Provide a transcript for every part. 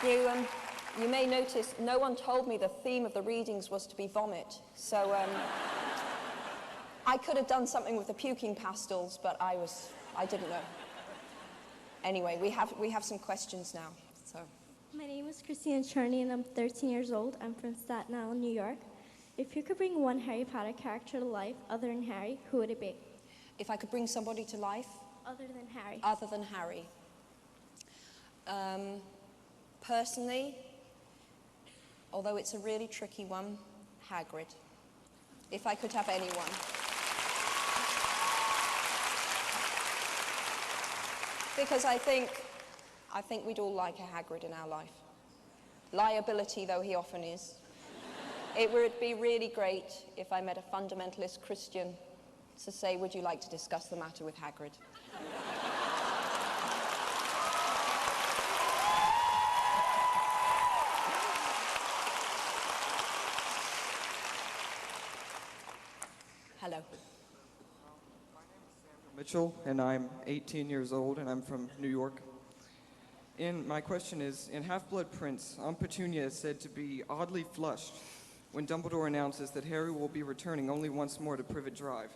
You may notice no one told me the theme of the readings was to be vomit, so I could have done something with the puking pastels, but I didn't know. Anyway, we have some questions now. So, my name is Christina Charney, and I'm 13 years old. I'm from Staten Island, New York. If you could bring one Harry Potter character to life other than Harry, who would it be? If I could bring somebody to life? Other than Harry. Other than Harry. Personally, although it's a really tricky one, Hagrid. If I could have anyone. Because I think we'd all like a Hagrid in our life. Liability though he often is. It would be really great if I met a fundamentalist Christian to say, would you like to discuss the matter with Hagrid? Hello. Mitchell, and I'm 18 years old, and I'm from New York. My question is, in Half-Blood Prince, Aunt Petunia is said to be oddly flushed when Dumbledore announces that Harry will be returning only once more to Privet Drive.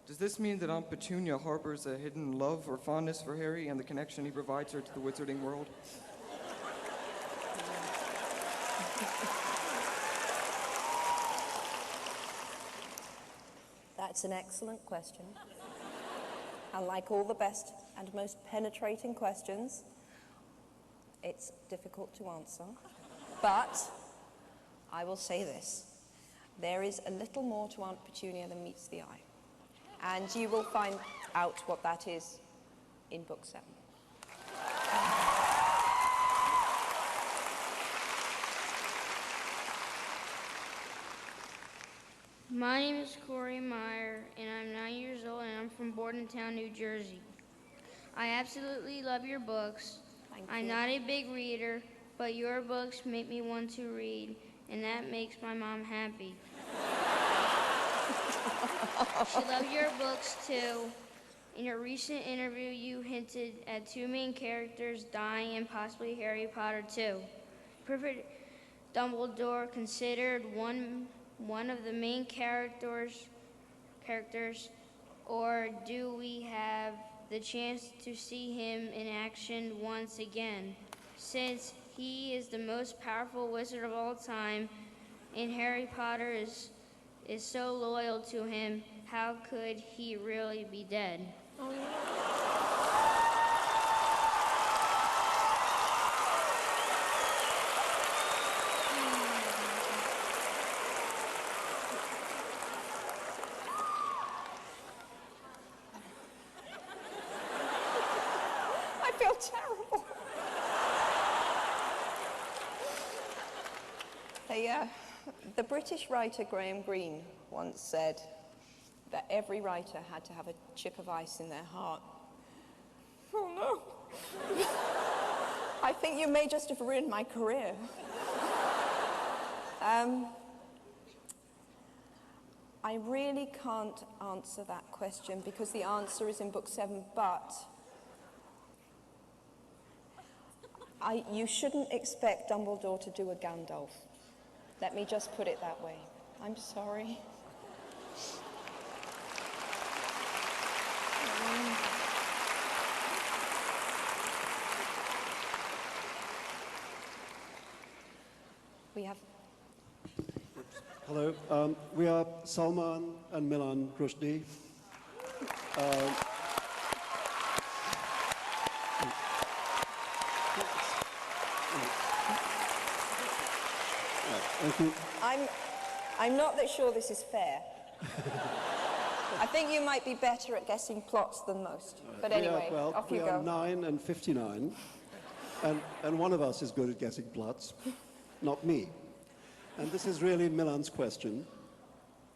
Does this mean that Aunt Petunia harbors a hidden love or fondness for Harry and the connection he provides her to the wizarding world? That's an excellent question. And like all the best and most penetrating questions, it's difficult to answer. But I will say this. There is a little more to Aunt Petunia than meets the eye. And you will find out what that is in Book 7. My name is Corey Meyer, and I'm 9 years old, and I'm from Bordentown, New Jersey. I absolutely love your books. Thank you. I'm not a big reader, but your books make me want to read, and that makes my mom happy. She loves your books, too. In a recent interview, you hinted at two main characters dying and possibly Harry Potter, too. Perfect Dumbledore considered one of the main characters, or do we have the chance to see him in action once again? Since he is the most powerful wizard of all time, and Harry Potter is so loyal to him, how could he really be dead? I feel terrible. The British writer Graham Greene once said that every writer had to have a chip of ice in their heart. Oh no. I think you may just have ruined my career. I really can't answer that question because the answer is in Book 7, but you shouldn't expect Dumbledore to do a Gandalf. Let me just put it that way. I'm sorry. We have... Hello, we are Salman and Milan Rushdie. Thank you. I'm not that sure this is fair. I think you might be better at guessing plots than most. But anyway, off you go. We are 9 and 59, and one of us is good at guessing plots, not me. And this is really Milan's question,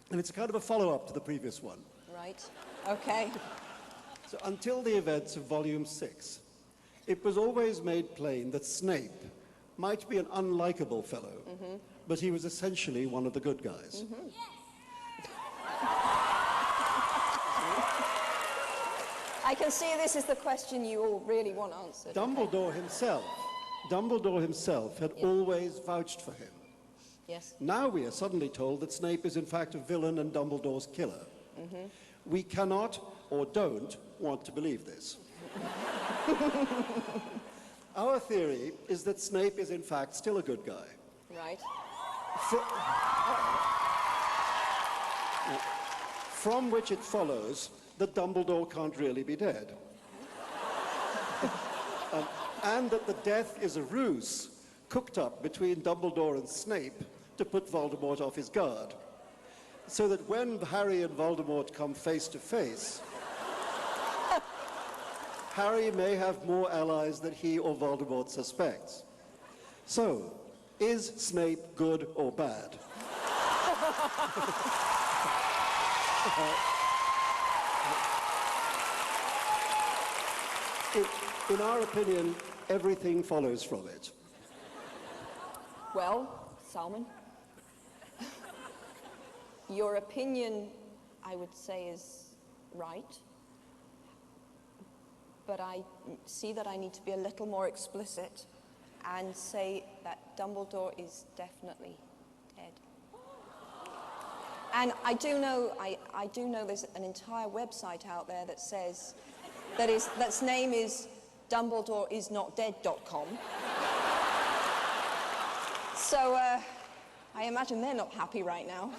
and it's kind of a follow-up to the previous one. Right, okay. So until the events of Volume 6, it was always made plain that Snape might be an unlikable fellow, but he was essentially one of the good guys. I can see this is the question you all really want answered. Dumbledore himself Dumbledore himself had always vouched for him. Yes. Now we are suddenly told that Snape is in fact a villain and Dumbledore's killer. We cannot or don't want to believe this. Our theory is that Snape is in fact still a good guy. Right. From which it follows that Dumbledore can't really be dead. And that the death is a ruse cooked up between Dumbledore and Snape to put Voldemort off his guard. So that when Harry and Voldemort come face to face, Harry may have more allies than he or Voldemort suspects. So, is Snape good or bad? In our opinion, everything follows from it. Well, Salman, your opinion, I would say, is right. But I see that I need to be a little more explicit and say that Dumbledore is definitely dead. And I do know there's an entire website out there that says that's name is dumbledoreisnotdead.com. So I imagine they're not happy right now.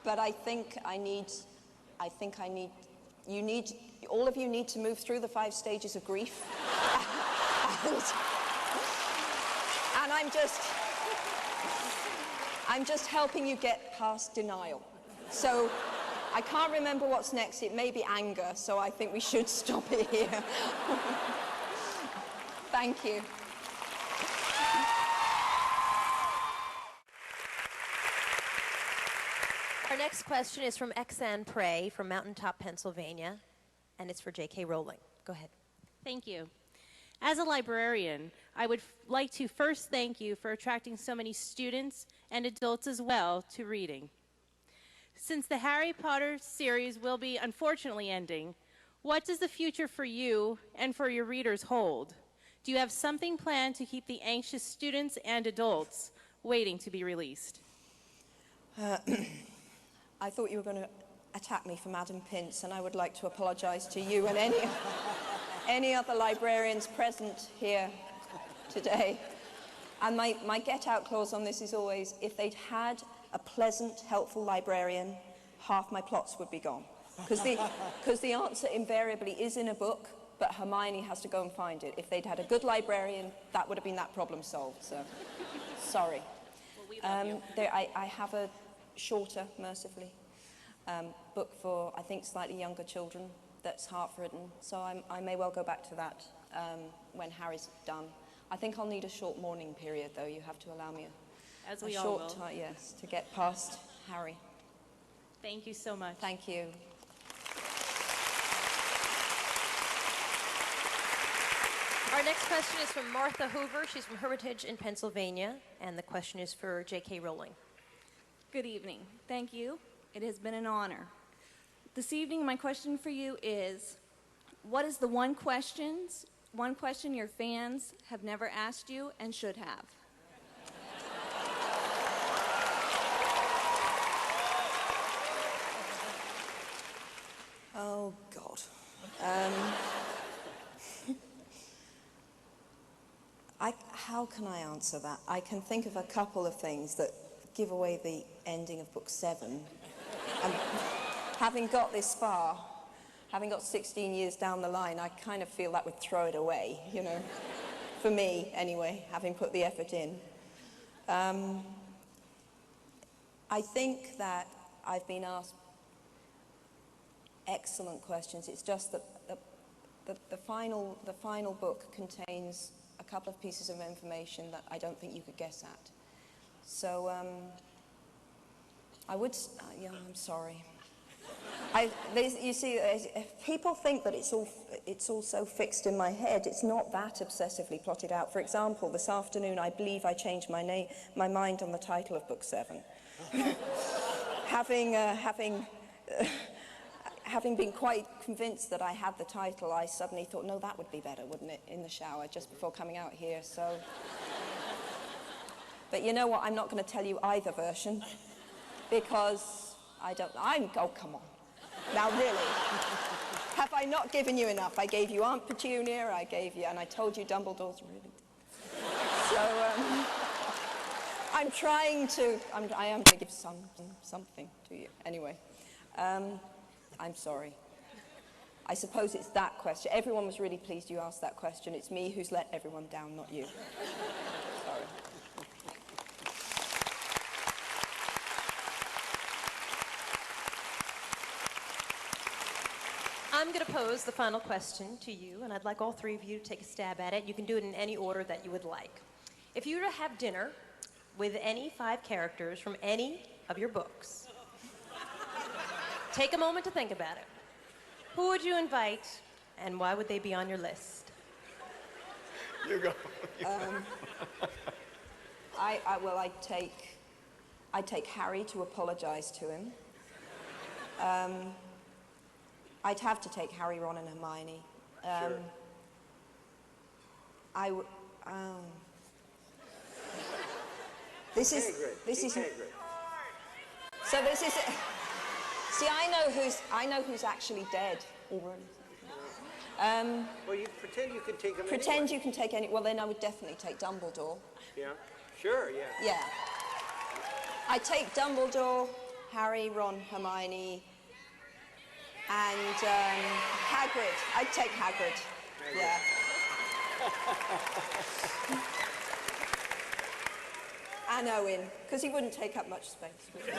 But all of you need to move through the 5 stages of grief. and I'm just helping you get past denial. So I can't remember what's next. It may be anger, so I think we should stop it here. Thank you. Our next question is from Exan Prey from Mountaintop, Pennsylvania, and it's for J.K. Rowling. Go ahead. Thank you. As a librarian, I would like to first thank you for attracting so many students and adults as well to reading. Since the Harry Potter series will be unfortunately ending, what does the future for you and for your readers hold? Do you have something planned to keep the anxious students and adults waiting to be released? I thought you were going to attack me for Madam Pince, and I would like to apologize to you and any other librarians present here today. And my get-out clause on this is always, if they'd had a pleasant, helpful librarian, half my plots would be gone. Because the answer invariably is in a book, but Hermione has to go and find it. If they'd had a good librarian, that would have been that problem solved, so sorry. Well, we love you. I have a shorter, mercifully, book for, I think, slightly younger children that's half-written, so I may well go back to that when Harry's done. I think I'll need a short mourning period, though. You have to allow me As we a all short will. time, yes, to get past Harry. Thank you so much. Thank you. Our next question is from Martha Hoover. She's from Hermitage in Pennsylvania, and the question is for J.K. Rowling. Good evening. Thank you. It has been an honor. This evening, my question for you is, what is the one question your fans have never asked you and should have? Oh, God. How can I answer that? I can think of a couple of things that give away the ending of book 7. And having got this far, having got 16 years down the line, I kind of feel that would throw it away, you know. For me, anyway, having put the effort in. I think that I've been asked excellent questions. It's just that the final book contains a couple of pieces of information that I don't think you could guess at. So I would, yeah, I'm sorry. You see, if people think that it's all so fixed in my head. It's not that obsessively plotted out. For example, this afternoon, I believe I changed my mind on the having been quite convinced that I had the title, I suddenly thought, no, that would be better, wouldn't it, in the shower just before coming out here, so... But you know what, I'm not going to tell you either version, because oh, come on. Now, really, have I not given you enough? I gave you Aunt Petunia, and I told you Dumbledore's really... So, I am going to give something to you. Anyway, I'm sorry. I suppose it's that question. Everyone was really pleased you asked that question. It's me who's let everyone down, not you. Sorry. I'm going to pose the final question to you, and I'd like all three of you to take a stab at it. You can do it in any order that you would like. If you were to have dinner with any 5 characters from any of your books, take a moment to think about it. Who would you invite, and why would they be on your list? You go. I'd take Harry to apologize to him. I'd have to take Harry, Ron, and Hermione. Sure. This is. So this is. See, I know who's actually dead already. Well, you pretend you can take them. Pretend anyway. you can take any. Well, then I would definitely take Dumbledore. Yeah. Sure. Yeah. Yeah. I'd take Dumbledore, Harry, Ron, Hermione, and Hagrid. I'd take Hagrid. Yeah. And Owen, because he wouldn't take up much space. Would he?